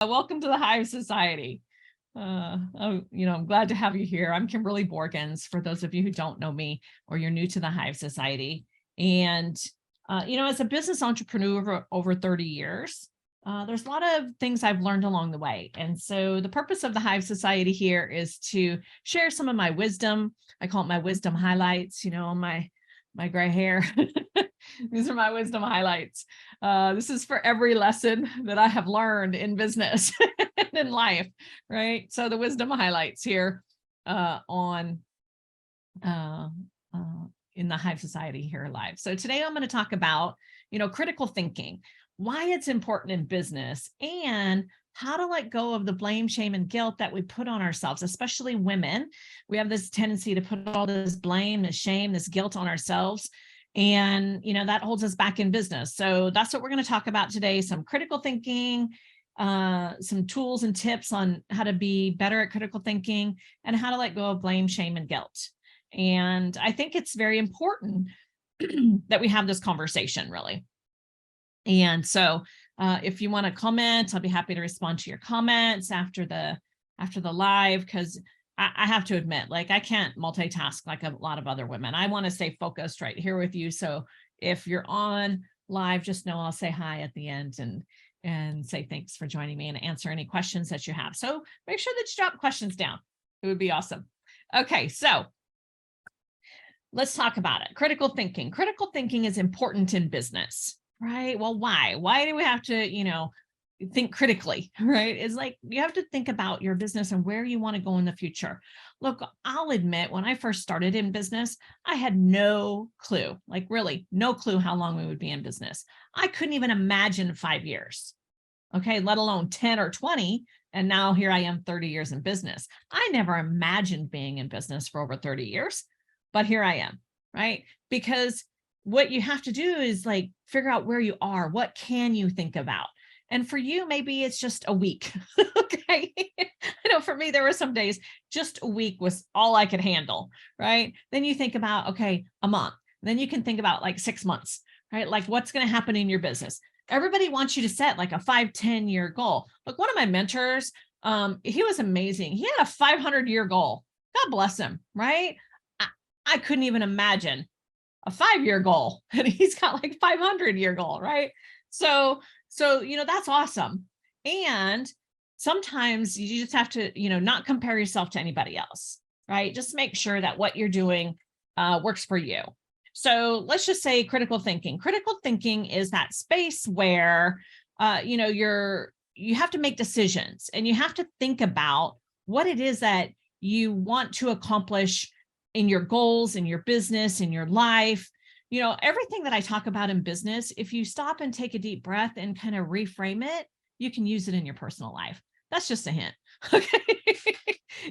Welcome to the Hive Society. I'm glad to have you here. I'm Kimberly Borgens, for those of you who don't know me or you're new to the Hive Society. And, as a business entrepreneur for over 30 years, there's a lot of things I've learned along the way. And so the purpose of the Hive Society here is to share some of my wisdom. I call it my wisdom highlights, my gray hair. These are my wisdom highlights. This is for every lesson that I have learned in business and in life, right? So the wisdom highlights here in the Hive Society here live. So today I'm going to talk about, critical thinking, why it's important in business, and how to let go of the blame, shame, and guilt that we put on ourselves, especially women. We have this tendency to put all this blame, this shame, this guilt on ourselves. And, that holds us back in business. So that's what we're going to talk about today. Some critical thinking, some tools and tips on how to be better at critical thinking and how to let go of blame, shame, and guilt. And I think it's very important that we have this conversation, really. And so if you want to comment, I'll be happy to respond to your comments after the live, because I have to admit, I can't multitask like a lot of other women. I want to stay focused right here with you. So if you're on live, just know I'll say hi at the end and say thanks for joining me and answer any questions that you have. So make sure that you drop questions down. It would be awesome. Okay, so let's talk about it. Critical thinking. Critical thinking is important in business, right? Well, why? Why do we have to, think critically, right? It's like you have to think about your business and where you want to go in the future. Look, I'll admit, when I first started in business, I had no clue, really no clue how long we would be in business. I couldn't even imagine 5 years, okay, let alone 10 or 20. And now here I am 30 years in business. I never imagined being in business for over 30 years, but here I am, right? Because what you have to do is figure out where you are. What can you think about? And for you, maybe it's just a week. Okay. I know for me, there were some days just a week was all I could handle, right? Then you think about, okay, a month. Then you can think about 6 months, right? What's going to happen in your business. Everybody wants you to set a 5-10-year goal. Look, one of my mentors, he was amazing. He had a 500-year goal. God bless him, right? I couldn't even imagine a 5-year goal, and he's got 500-year goal, right? So, that's awesome. And sometimes you just have to, not compare yourself to anybody else, right? Just make sure that what you're doing works for you. So let's just say critical thinking. Critical thinking is that space where, you have to make decisions and you have to think about what it is that you want to accomplish in your goals, in your business, in your life. Everything that I talk about in business, if you stop and take a deep breath and kind of reframe it, you can use it in your personal life. That's just a hint. Okay.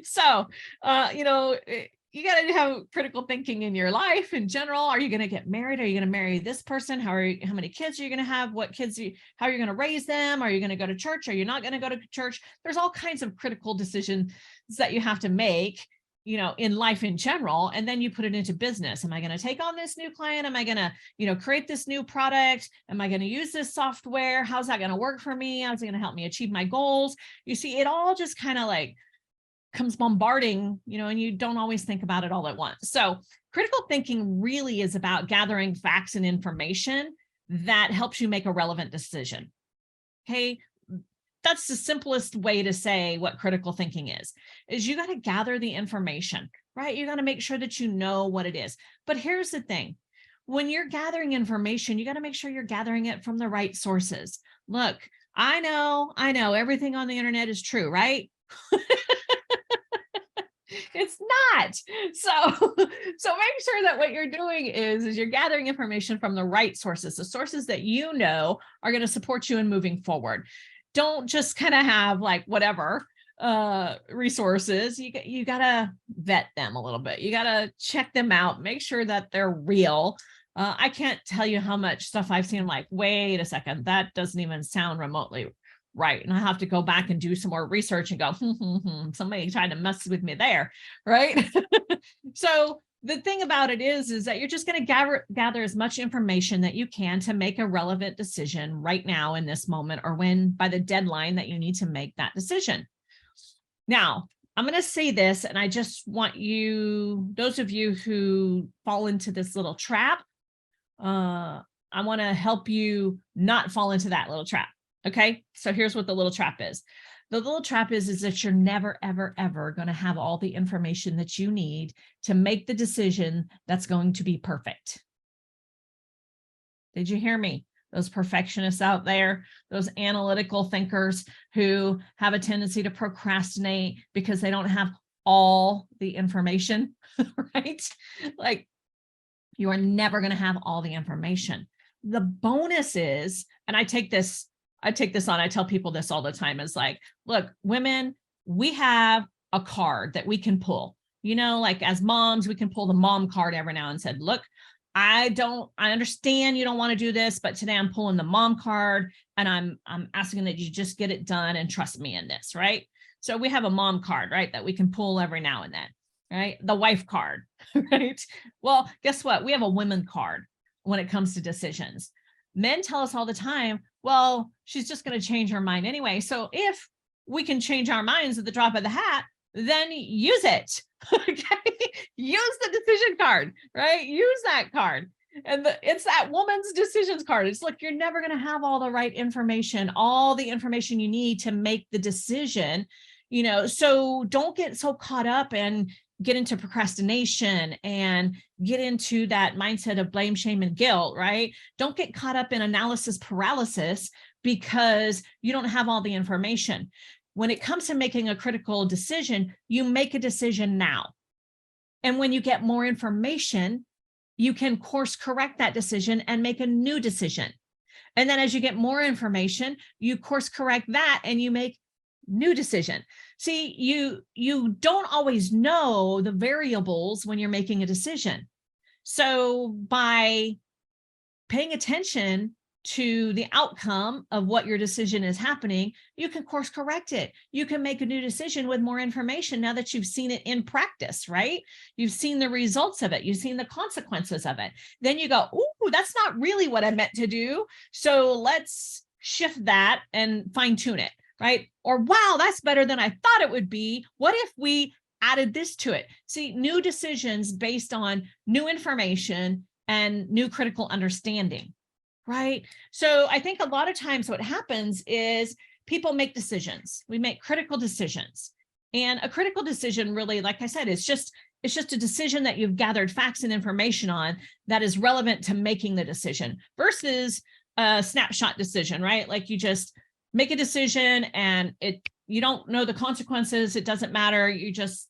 So, you got to have critical thinking in your life in general. Are you going to get married? Are you going to marry this person? How many kids are you going to have? How are you going to raise them? Are you going to go to church? Are you not going to go to church? There's all kinds of critical decisions that you have to make, in life in general, and then you put it into business. Am I going to take on this new client? Am I going to, create this new product? Am I going to use this software? How's that going to work for me? How's it going to help me achieve my goals? You see, it all just kind of comes bombarding, and you don't always think about it all at once. So critical thinking really is about gathering facts and information that helps you make a relevant decision. Okay. That's the simplest way to say what critical thinking is you got to gather the information, right? You got to make sure that you know what it is. But here's the thing. When you're gathering information, you got to make sure you're gathering it from the right sources. Look, I know everything on the internet is true, right? It's not. So make sure that what you're doing is you're gathering information from the right sources, the sources that are going to support you in moving forward. Don't just kind of have whatever resources. You got to vet them a little bit. You got to check them out, make sure that they're real. I can't tell you how much stuff I've seen. Wait a second, that doesn't even sound remotely right? And I have to go back and do some more research and go, somebody tried to mess with me there, right? So the thing about it is that you're just going to gather as much information that you can to make a relevant decision right now in this moment, or when by the deadline that you need to make that decision. Now, I'm going to say this, and I just want you, those of you who fall into this little trap, I want to help you not fall into that little trap. Okay. So here's what the little trap is. The little trap is that you're never, ever, ever going to have all the information that you need to make the decision that's going to be perfect. Did you hear me? Those perfectionists out there, those analytical thinkers who have a tendency to procrastinate because they don't have all the information, right? Like, you are never going to have all the information. The bonus is, and I take this on, I tell people this all the time, is like, look, women, we have a card that we can pull, like as moms, we can pull the mom card every now and said, look, I understand you don't want to do this, but today I'm pulling the mom card and I'm asking that you just get it done and trust me in this, right? So we have a mom card, right, that we can pull every now and then, right? The wife card, right? Well, guess what? We have a women card when it comes to decisions. Men tell us all the time, well, she's just going to change her mind anyway. So if we can change our minds at the drop of the hat, then use it. Okay. Use the decision card, right? Use that card. And it's that woman's decisions card. It's look, you're never going to have all the right information, all the information you need to make the decision, so don't get so caught up and get into procrastination and get into that mindset of blame, shame, and guilt, right? Don't get caught up in analysis paralysis because you don't have all the information. When it comes to making a critical decision, you make a decision now. And when you get more information, you can course correct that decision and make a new decision. And then as you get more information, you course correct that and you make new decision. See, you don't always know the variables when you're making a decision. So by paying attention to the outcome of what your decision is happening, you can course correct it. You can make a new decision with more information now that you've seen it in practice, right? You've seen the results of it. You've seen the consequences of it. Then you go, ooh, that's not really what I meant to do. So let's shift that and fine tune it, right? Or, wow, that's better than I thought it would be. What if we added this to it? See, new decisions based on new information and new critical understanding. Right. So I think a lot of times what happens is people make decisions. We make critical decisions. And a critical decision really, like I said, it's just a decision that you've gathered facts and information on that is relevant to making the decision versus a snapshot decision, right? Like you just make a decision and you don't know the consequences. It doesn't matter. You just,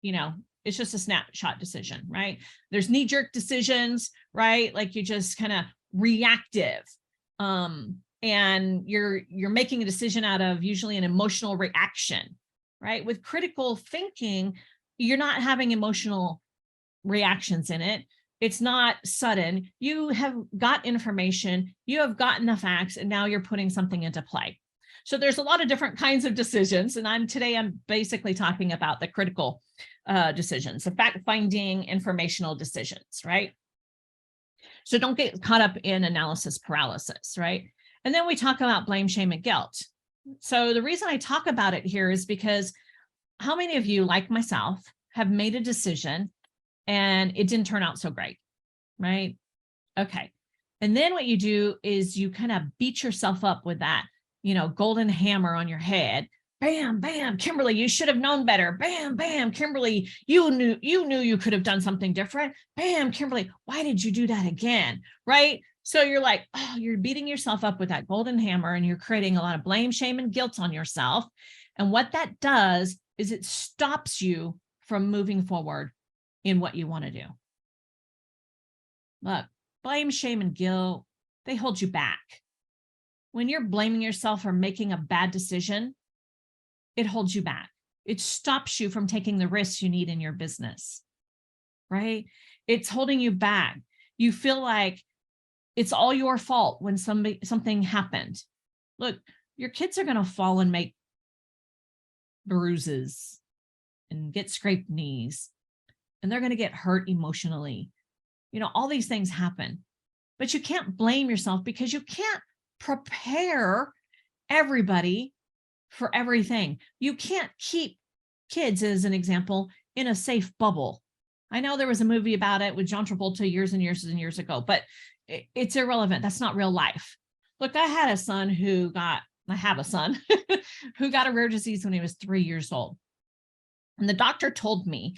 it's just a snapshot decision, right? There's knee-jerk decisions, right? Like you just kind of reactive, and you're making a decision out of usually an emotional reaction, right? With critical thinking, you're not having emotional reactions in it. It's not sudden. You have got information, you have gotten the facts, and now you're putting something into play. So there's a lot of different kinds of decisions, and today I'm basically talking about the critical decisions, the fact-finding informational decisions, right? So don't get caught up in analysis paralysis, right? And then we talk about blame, shame, and guilt. So the reason I talk about it here is because how many of you, like myself, have made a decision and it didn't turn out so great, right? Okay. And then what you do is you kind of beat yourself up with that, golden hammer on your head. Bam, bam, Kimberly, you should have known better. Bam, bam, Kimberly, you knew you could have done something different. Bam, Kimberly, why did you do that again? Right? So you're like, oh, you're beating yourself up with that golden hammer and you're creating a lot of blame, shame, and guilt on yourself. And what that does is it stops you from moving forward in what you want to do. Look, blame, shame, and guilt, they hold you back. When you're blaming yourself for making a bad decision, it holds you back. It stops you from taking the risks you need in your business, right? It's holding you back. You feel like it's all your fault when something happened. Look, your kids are going to fall and make bruises and get scraped knees, and they're going to get hurt emotionally. All these things happen, but you can't blame yourself because you can't prepare everybody for everything. You can't keep kids, as an example, in a safe bubble. I know there was a movie about it with John Travolta years and years and years ago, but it's irrelevant. That's not real life. Look, I have a son who got a rare disease when he was 3 years old. And the doctor told me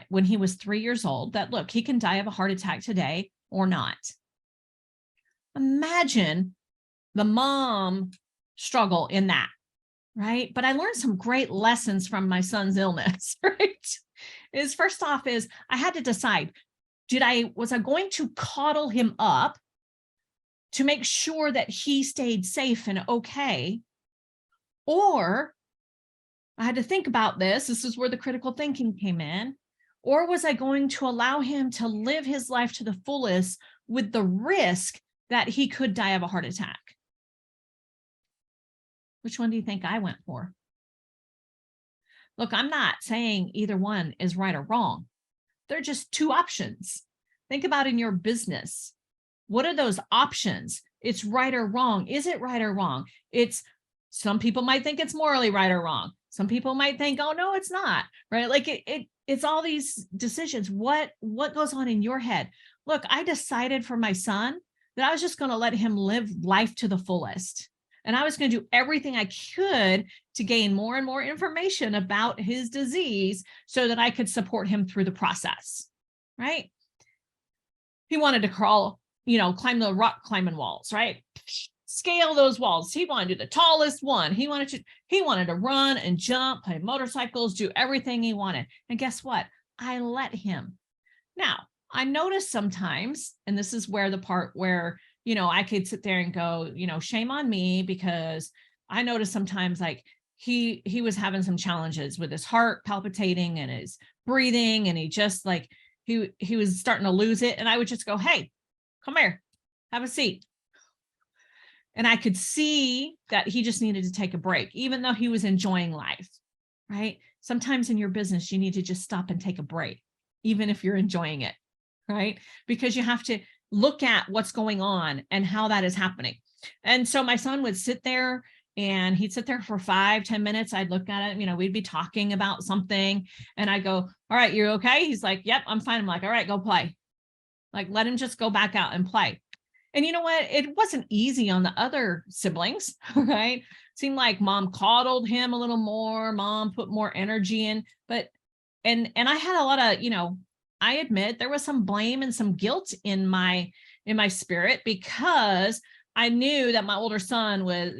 when he was 3 years old that, look, he can die of a heart attack today or not. Imagine the mom struggle in that, right? But I learned some great lessons from my son's illness, right? First off, I had to decide, was I going to coddle him up to make sure that he stayed safe and okay? Or I had to think about this. This is where the critical thinking came in. Or was I going to allow him to live his life to the fullest with the risk that he could die of a heart attack? Which one do you think I went for? Look, I'm not saying either one is right or wrong. They're just two options. Think about in your business. What are those options? It's right or wrong. Is it right or wrong? Some people might think it's morally right or wrong. Some people might think, oh, no, it's not, right? Like it's all these decisions. What goes on in your head? Look, I decided for my son that I was just going to let him live life to the fullest. And I was going to do everything I could to gain more and more information about his disease so that I could support him through the process, right? He wanted to crawl, climb the rock climbing walls, right? Scale those walls. He wanted to do the tallest one. He wanted to run and jump, play motorcycles, do everything he wanted. And guess what? I let him. Now, I noticed sometimes, and this is where the part where, I could sit there and go, shame on me, because I noticed sometimes like he was having some challenges with his heart palpitating and his breathing. And he just like, he was starting to lose it. And I would just go, hey, come here, have a seat. And I could see that he just needed to take a break, even though he was enjoying life, right? Sometimes in your business, you need to just stop and take a break, even if you're enjoying it, right? Because you have to look at what's going on and how that is happening. And so my son would sit there and he'd sit there for 5-10 minutes. I'd look at it, we'd be talking about something and I go, all right, you okay? He's like, yep, I'm fine. I'm like, all right, go play. Like, let him just go back out and play. And you know what? It wasn't easy on the other siblings, right? Seemed like mom coddled him a little more. Mom put more energy in, and I had a lot of, I admit there was some blame and some guilt in my spirit, because I knew that my older son was,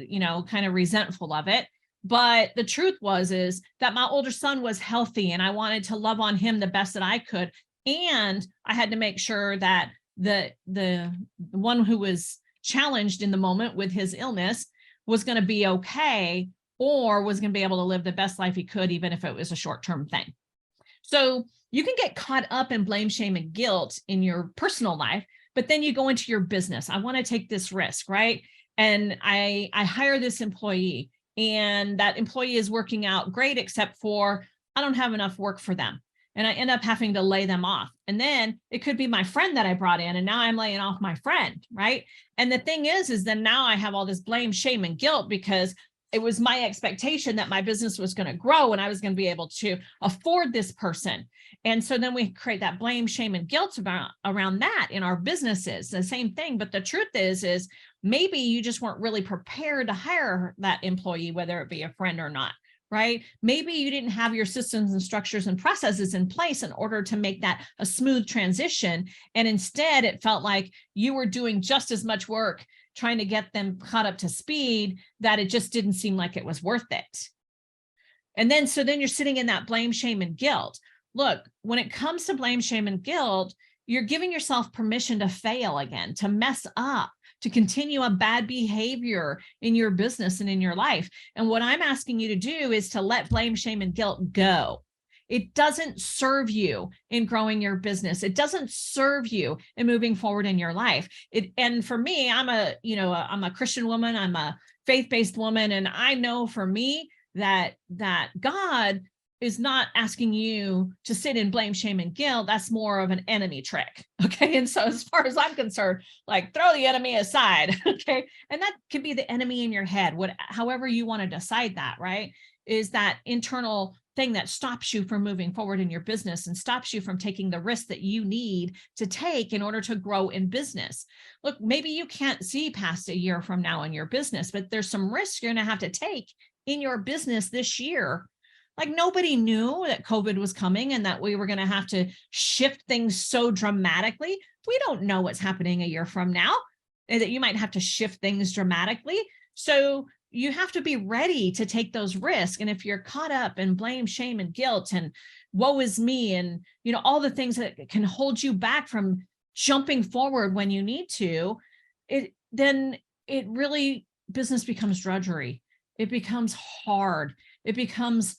kind of resentful of it. But the truth is that my older son was healthy and I wanted to love on him the best that I could. And I had to make sure that the one who was challenged in the moment with his illness was going to be okay, or was going to be able to live the best life he could, even if it was a short-term thing. So you can get caught up in blame, shame, and guilt in your personal life, but then you go into your business. I want to take this risk, right? And I hire this employee, and that employee is working out great, except for I don't have enough work for them. And I end up having to lay them off. And then it could be my friend that I brought in, and now I'm laying off my friend, right? And the thing is then now I have all this blame, shame, and guilt, because it was my expectation that my business was going to grow and I was going to be able to afford this person. And so then we create that blame, shame, and guilt around that in our businesses, the same thing. But the truth is maybe you just weren't really prepared to hire that employee, whether it be a friend or not, right? Maybe you didn't have your systems and structures and processes in place in order to make that a smooth transition. And instead it felt like you were doing just as much work trying to get them caught up to speed that it just didn't seem like it was worth it. And then, so then you're sitting in that blame, shame, and guilt. Look, when it comes to blame, shame, and guilt, you're giving yourself permission to fail again, to mess up, to continue a bad behavior in your business and in your life. And what I'm asking you to do is to let blame, shame, and guilt go. It doesn't serve you in growing your business. It doesn't serve you in moving forward in your life. And for me, I'm a Christian woman. I'm a faith-based woman, and I know for me that God is not asking you to sit in blame, shame, and guilt. That's more of an enemy trick. Okay. And so as far as I'm concerned, like throw the enemy aside. Okay. And that could be the enemy in your head, however you want to decide that, right? Is that internal thing that stops you from moving forward in your business and stops you from taking the risk that you need to take in order to grow in business. Look, maybe you can't see past a year from now in your business, but there's some risks you're going to have to take in your business this year. Like nobody knew that COVID was coming and that we were going to have to shift things so dramatically. We don't know what's happening a year from now, and that you might have to shift things dramatically. So you have to be ready to take those risks. And if you're caught up in blame, shame, and guilt and woe is me, and all the things that can hold you back from jumping forward when you need to, then business becomes drudgery. It becomes hard. It becomes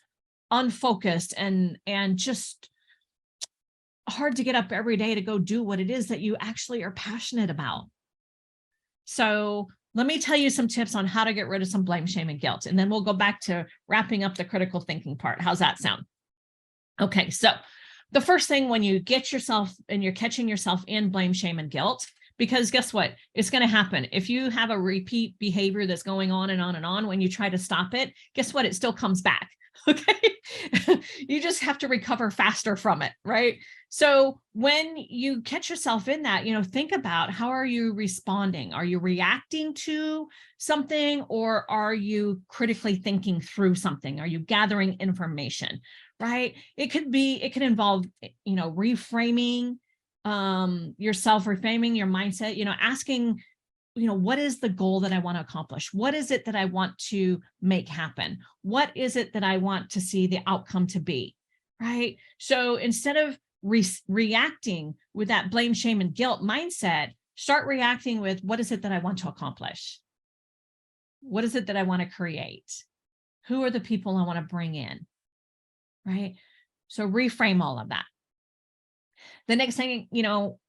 unfocused and just hard to get up every day to go do what it is that you actually are passionate about. So let me tell you some tips on how to get rid of some blame, shame, and guilt. And then we'll go back to wrapping up the critical thinking part. How's that sound? Okay. So the first thing, when you get yourself and you're catching yourself in blame, shame, and guilt, because guess what? It's going to happen. If you have a repeat behavior that's going on and on and on, when you try to stop it, guess what? It still comes back. Okay. You just have to recover faster from it. Right. So when you catch yourself in that, think about, how are you responding? Are you reacting to something, or are you critically thinking through something? Are you gathering information? Right. It could involve, reframing yourself, reframing your mindset, asking, what is the goal that I want to accomplish? What is it that I want to make happen? What is it that I want to see the outcome to be? Right. So instead of reacting with that blame, shame, and guilt mindset, start reacting with, what is it that I want to accomplish? What is it that I want to create? Who are the people I want to bring in? Right. So reframe all of that. The next thing,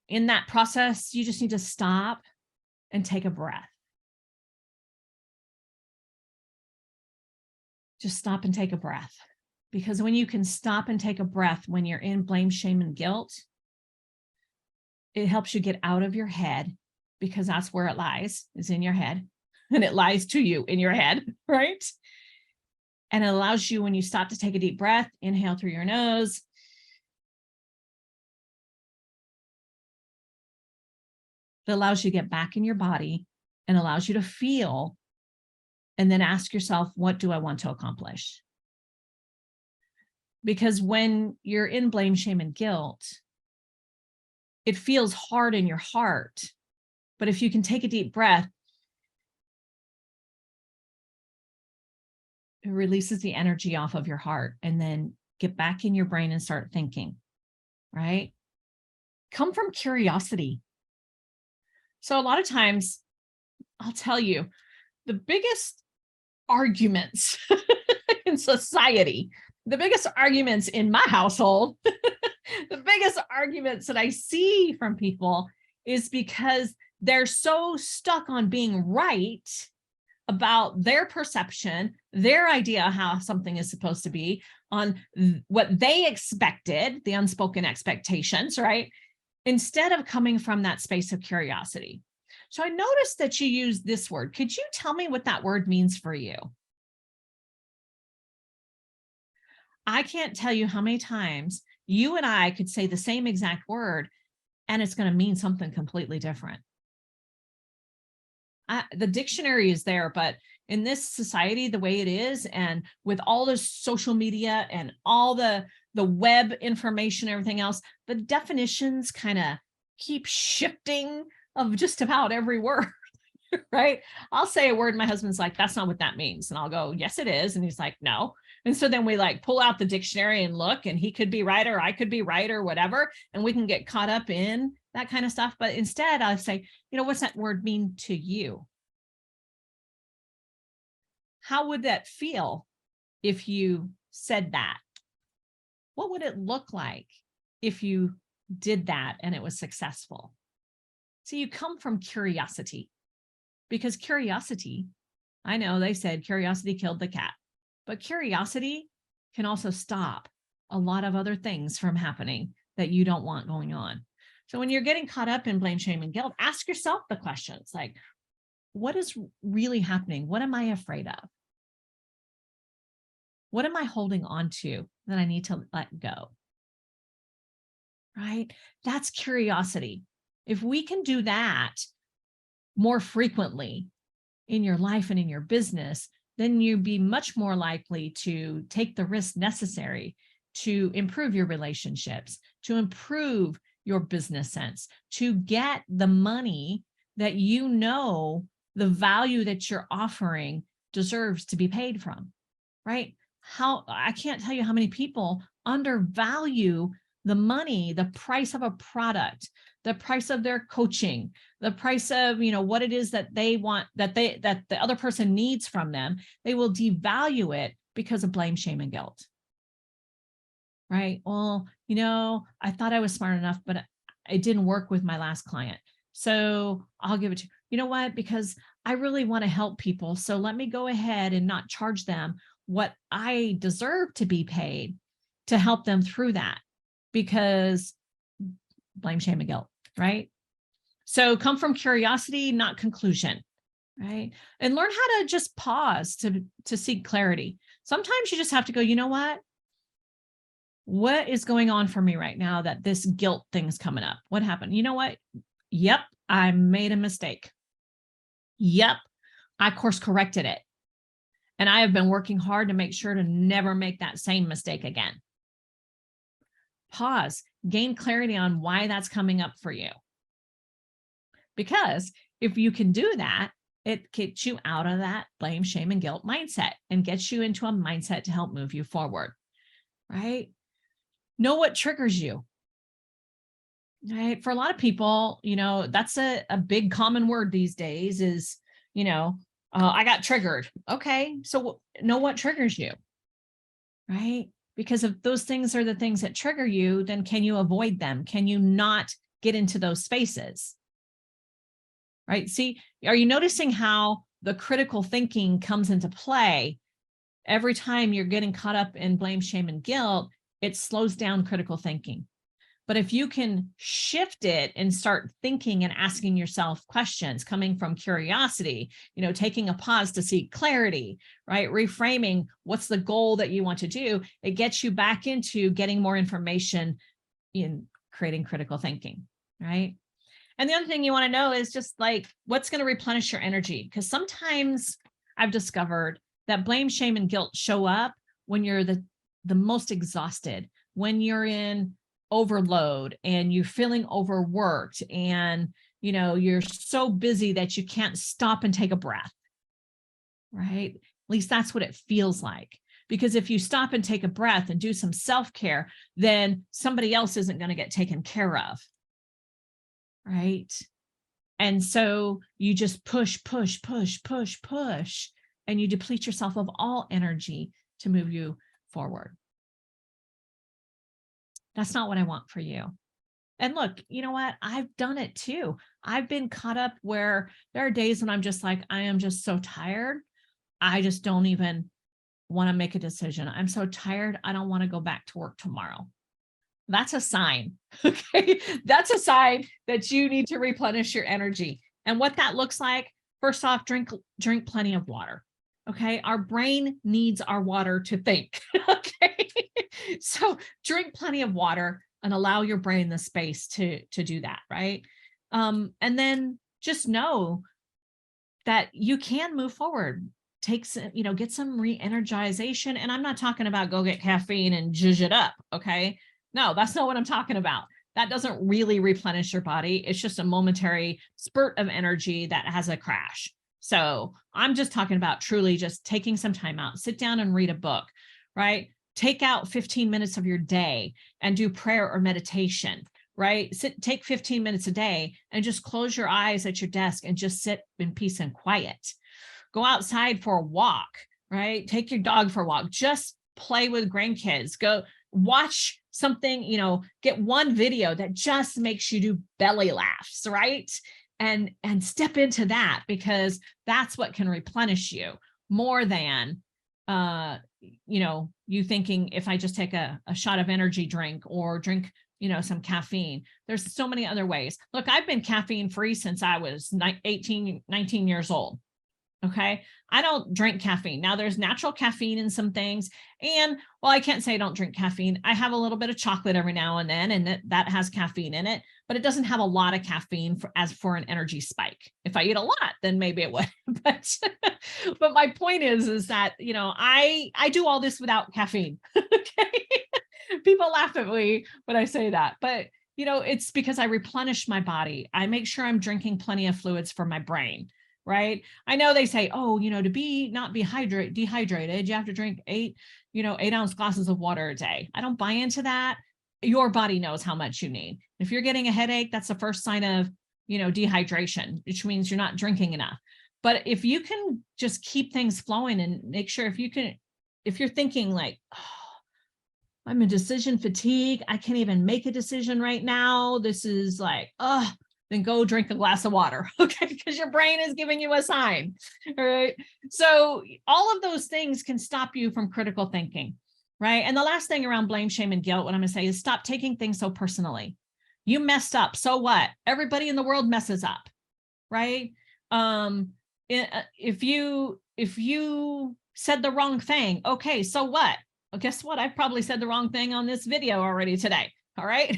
in that process, you just need to stop and take a breath. Just stop and take a breath. Because when you can stop and take a breath when you're in blame, shame, and guilt, it helps you get out of your head, because that's where it lies, is in your head. And it lies to you in your head, right? And it allows you, when you stop to take a deep breath, inhale through your nose, it allows you to get back in your body and allows you to feel, and then ask yourself, what do I want to accomplish? Because when you're in blame, shame, and guilt, it feels hard in your heart. But if you can take a deep breath, it releases the energy off of your heart, and then get back in your brain and start thinking, right? Come from curiosity. So a lot of times, I'll tell you, the biggest arguments in society, the biggest arguments in my household, the biggest arguments that I see from people is because they're so stuck on being right about their perception, their idea how something is supposed to be, on what they expected, the unspoken expectations, right? Instead of coming from that space of curiosity. So I noticed that you use this word. Could you tell me what that word means for you? I can't tell you how many times you and I could say the same exact word and it's going to mean something completely different. The dictionary is there, but in this society, the way it is, and with all the social media and all the web information, everything else, the definitions kind of keep shifting of just about every word, right? I'll say a word, my husband's like, that's not what that means. And I'll go, yes, it is. And he's like, no. And so then we like pull out the dictionary and look, and he could be right, or I could be right, or whatever. And we can get caught up in that kind of stuff. But instead I'll say, what's that word mean to you? How would that feel if you said that? What would it look like if you did that and it was successful? So you come from curiosity, because curiosity I know they said curiosity killed the cat, but curiosity can also stop a lot of other things from happening that you don't want going on. So when you're getting caught up in blame, shame, and guilt, ask yourself the questions like, what is really happening? What am I afraid of? What am I holding on to that I need to let go? Right? That's curiosity. If we can do that more frequently in your life and in your business, then you'd be much more likely to take the risk necessary to improve your relationships, to improve your business sense, to get the money that you know the value that you're offering deserves to be paid from, right? I can't tell you how many people undervalue the money, the price of a product, the price of their coaching, the price of, what it is that they want, that the other person needs from them. They will devalue it because of blame, shame, and guilt. Right? Well, I thought I was smart enough, but it didn't work with my last client. So I'll give it to you know what, because I really want to help people. So let me go ahead and not charge them what I deserve to be paid to help them through that, because blame, shame, and guilt, right? So come from curiosity, not conclusion, right? And learn how to just pause to seek clarity. Sometimes you just have to go, you know what is going on for me right now that this guilt thing's coming up? What happened? You know what? Yep, I made a mistake. Yep, I course corrected it. And I have been working hard to make sure to never make that same mistake again. Pause, gain clarity on why that's coming up for you. Because if you can do that, it gets you out of that blame, shame, and guilt mindset and gets you into a mindset to help move you forward, right? Know what triggers you, right? For a lot of people, that's a big common word these days is, I got triggered. Okay. So know what triggers you, right? Because if those things are the things that trigger you, then can you avoid them? Can you not get into those spaces? Right? See, are you noticing how the critical thinking comes into play every time you're getting caught up in blame, shame, and guilt? It slows down critical thinking. But if you can shift it and start thinking and asking yourself questions coming from curiosity, taking a pause to seek clarity, right? Reframing what's the goal that you want to do, it gets you back into getting more information in creating critical thinking, right? And the other thing you want to know is just like, what's going to replenish your energy? Because sometimes I've discovered that blame, shame, and guilt show up when you're the most exhausted, when you're in overload and you're feeling overworked and, you're so busy that you can't stop and take a breath, right? At least that's what it feels like. Because if you stop and take a breath and do some self-care, then somebody else isn't going to get taken care of. Right. And so you just push, and you deplete yourself of all energy to move you forward. That's not what I want for you. And look, you know what? I've done it too. I've been caught up where there are days when I'm just like, I am just so tired. I just don't even want to make a decision. I'm so tired. I don't want to go back to work tomorrow. That's a sign. Okay. That's a sign that you need to replenish your energy. And what that looks like, first off, drink plenty of water. Okay. Our brain needs our water to think. Okay. So drink plenty of water and allow your brain the space to do that. Right. And then just know that you can move forward. Get some re-energization. And I'm not talking about go get caffeine and zhuzh it up. Okay. No, that's not what I'm talking about. That doesn't really replenish your body. It's just a momentary spurt of energy that has a crash. So I'm just talking about truly just taking some time out, sit down and read a book, right? Take out 15 minutes of your day and do prayer or meditation, right? Take 15 minutes a day and just close your eyes at your desk and just sit in peace and quiet. Go outside for a walk, right? Take your dog for a walk. Just play with grandkids. Go watch something, get one video that just makes you do belly laughs, right? and step into that, because that's what can replenish you more than, you thinking, if I just take a shot of energy drink or drink, some caffeine. There's so many other ways. Look, I've been caffeine free since I was 19 years old. Okay. I don't drink caffeine. Now there's natural caffeine in some things. And well, I can't say I don't drink caffeine. I have a little bit of chocolate every now and then, and that has caffeine in it, but it doesn't have a lot of caffeine for an energy spike. If I eat a lot, then maybe it would. But my point is that, I do all this without caffeine. Okay. People laugh at me when I say that, but it's because I replenish my body. I make sure I'm drinking plenty of fluids for my brain. Right. I know they say, oh, to not be dehydrated, you have to drink 8-ounce glasses of water a day. I don't buy into that. Your body knows how much you need. If you're getting a headache, that's the first sign of, dehydration, which means you're not drinking enough. But if you can just keep things flowing and make sure, if you're thinking like, oh, I'm in decision fatigue, I can't even make a decision right now. This is like, then go drink a glass of water, okay? Because your brain is giving you a sign, all right? So all of those things can stop you from critical thinking, right? And the last thing around blame, shame, and guilt, what I'm gonna say is stop taking things so personally. You messed up, so what? Everybody in the world messes up, right? If you said the wrong thing, okay, so what? Well, guess what? I've probably said the wrong thing on this video already today, all right?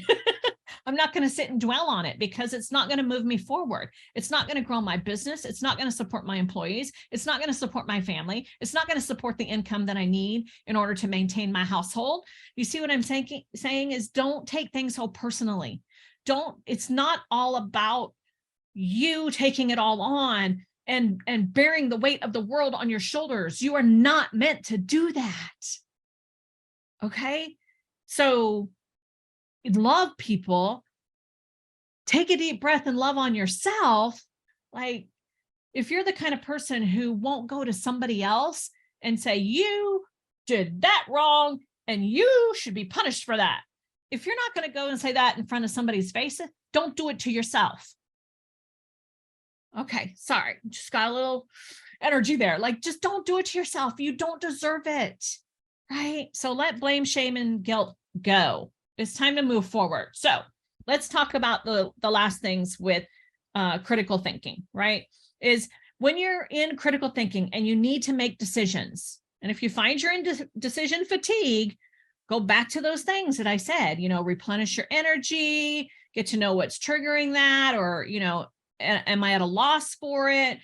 I'm not going to sit and dwell on it because it's not going to move me forward. It's not going to grow my business. It's not going to support my employees. It's not going to support my family. It's not going to support the income that I need in order to maintain my household. You see what I'm saying is don't take things so personally. It's not all about you taking it all on and bearing the weight of the world on your shoulders. You are not meant to do that. Okay. So love people, take a deep breath and love on yourself. Like if you're the kind of person who won't go to somebody else and say, you did that wrong and you should be punished for that. If you're not going to go and say that in front of somebody's face, don't do it to yourself. Okay. Sorry. Just got a little energy there. Like, just don't do it to yourself. You don't deserve it. Right. So let blame, shame, and guilt go. It's time to move forward. So let's talk about the last things with critical thinking, right? Is when you're in critical thinking and you need to make decisions. And if you find you're in decision fatigue, go back to those things that I said, replenish your energy, get to know what's triggering that, or, am I at a loss for it?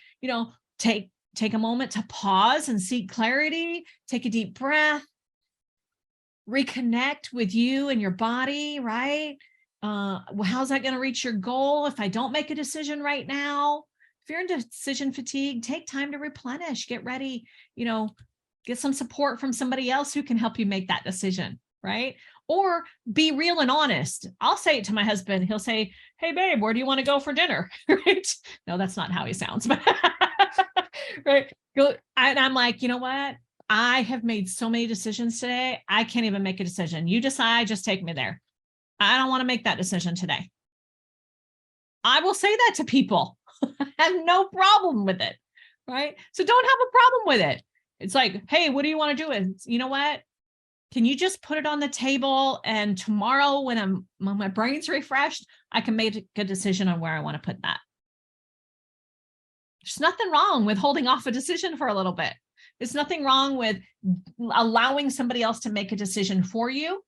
Take a moment to pause and seek clarity, take a deep breath, reconnect with you and your body, right? How's that going to reach your goal if I don't make a decision right now? If you're in decision fatigue, take time to replenish, get ready, get some support from somebody else who can help you make that decision, right? Or be real and honest. I'll say it to my husband. He'll say, hey, babe, where do you want to go for dinner? Right? No, that's not how he sounds, but right. And I'm like, you know what? I have made so many decisions today. I can't even make a decision. You decide, just take me there. I don't want to make that decision today. I will say that to people. I have no problem with it. Right. So don't have a problem with it. It's like, hey, what do you want to do? And you know what? Can you just put it on the table? And tomorrow when my brain's refreshed, I can make a decision on where I want to put that. There's nothing wrong with holding off a decision for a little bit. There's nothing wrong with allowing somebody else to make a decision for you.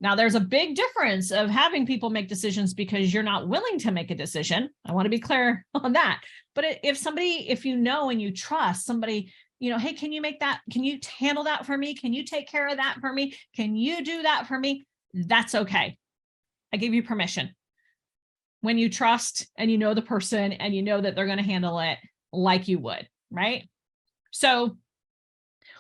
Now, there's a big difference of having people make decisions because you're not willing to make a decision. I want to be clear on that. But if you know and you trust somebody, hey, can you make that? Can you handle that for me? Can you take care of that for me? Can you do that for me? That's okay. I give you permission. When you trust and you know the person and you know that they're going to handle it like you would, right? So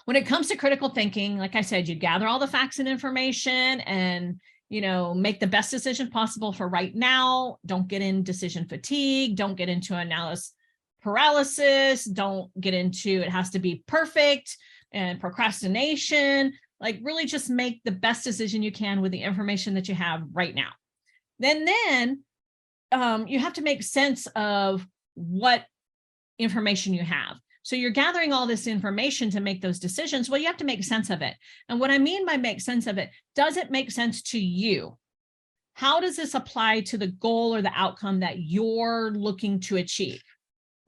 when it comes to critical thinking, like I said, you gather all the facts and information and, make the best decision possible for right now. Don't get in decision fatigue. Don't get into analysis paralysis. Don't get into it has to be perfect and procrastination. Like really just make the best decision you can with the information that you have right now. Then you have to make sense of what information you have. So you're gathering all this information to make those decisions. Well, you have to make sense of it. And what I mean by make sense of it, does it make sense to you? How does this apply to the goal or the outcome that you're looking to achieve?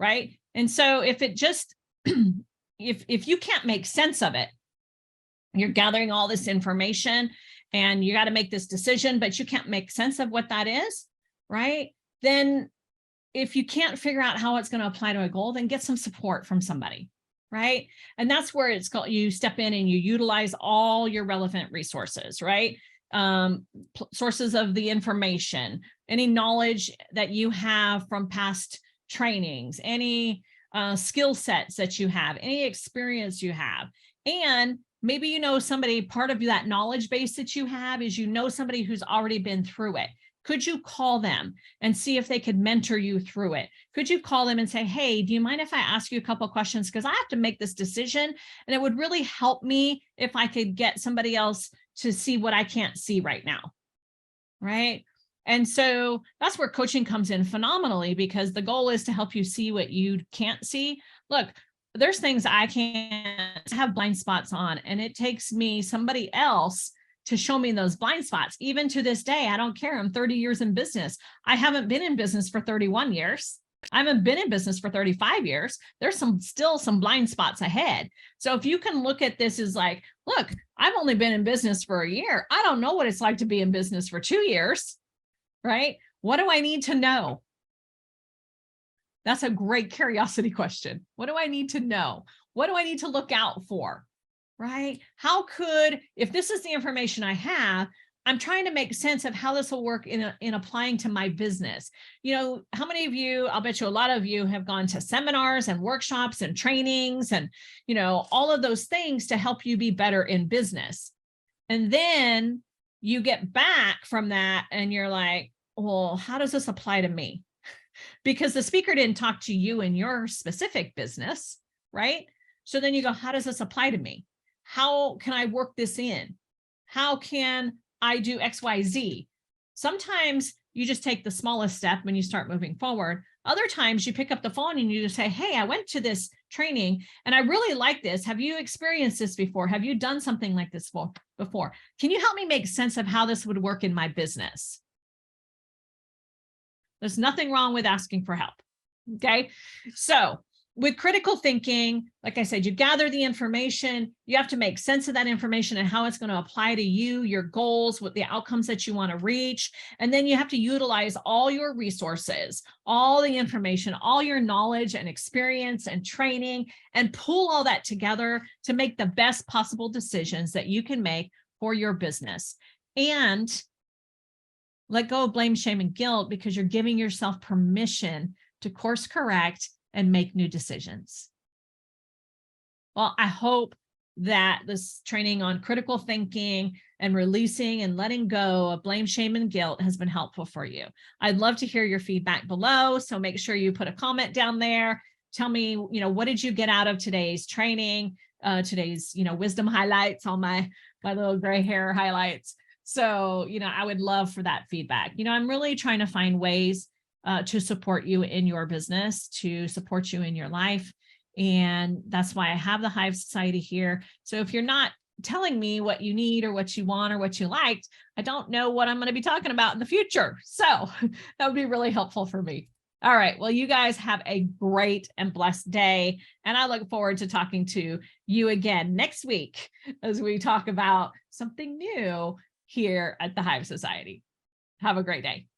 Right. And so if it just, if you can't make sense of it, you're gathering all this information and you got to make this decision, but you can't make sense of what that is, right? Then if you can't figure out how it's going to apply to a goal, then get some support from somebody, right? And that's where it's called, you step in and you utilize all your relevant resources, right? Sources of the information, any knowledge that you have from past trainings, any skill sets that you have, any experience you have. And maybe you know somebody, part of that knowledge base that you have is you know somebody who's already been through it. Could you call them and see if they could mentor you through it? Could you call them and say, hey, do you mind if I ask you a couple of questions? Because I have to make this decision. And it would really help me if I could get somebody else to see what I can't see right now. Right. And so that's where coaching comes in phenomenally, because the goal is to help you see what you can't see. Look, there's things I can't have blind spots on, and it takes me somebody else to show me those blind spots. Even to this day, I don't care. I'm 30 years in business. I haven't been in business for 31 years. I haven't been in business for 35 years. There's still some blind spots ahead. So if you can look at this as like, look, I've only been in business for a year. I don't know what it's like to be in business for 2 years, right? What do I need to know? That's a great curiosity question. What do I need to know? What do I need to look out for? Right? How could, if this is the information I have, I'm trying to make sense of how this will work in applying to my business. You know, how many of you, I'll bet you a lot of you have gone to seminars and workshops and trainings and, you know, all of those things to help you be better in business. And then you get back from that and you're like, well, how does this apply to me? Because the speaker didn't talk to you in your specific business, right? So then you go, how does this apply to me? How can I work this in? How can I do X, Y, Z? Sometimes you just take the smallest step when you start moving forward. Other times you pick up the phone and you just say, hey, I went to this training and I really like this. Have you experienced this before? Have you done something like this before? Can you help me make sense of how this would work in my business? There's nothing wrong with asking for help. Okay. So with critical thinking, like I said, you gather the information, you have to make sense of that information and how it's going to apply to you, your goals, what the outcomes that you want to reach. And then you have to utilize all your resources, all the information, all your knowledge and experience and training, and pull all that together to make the best possible decisions that you can make for your business. And let go of blame, shame, and guilt, because you're giving yourself permission to course correct and make new decisions. Well, I hope that this training on critical thinking and releasing and letting go of blame, shame, and guilt has been helpful for you. I'd love to hear your feedback below. So make sure you put a comment down there. Tell me, you know, what did you get out of today's training, today's, you know, wisdom highlights, all my little gray hair highlights. So, you know, I would love for that feedback. You know, I'm really trying to find ways to support you in your business, to support you in your life. And that's why I have the Hive Society here. So if you're not telling me what you need or what you want or what you liked, I don't know what I'm going to be talking about in the future. So that would be really helpful for me. All right. Well, you guys have a great and blessed day. And I look forward to talking to you again next week as we talk about something new here at the Hive Society. Have a great day.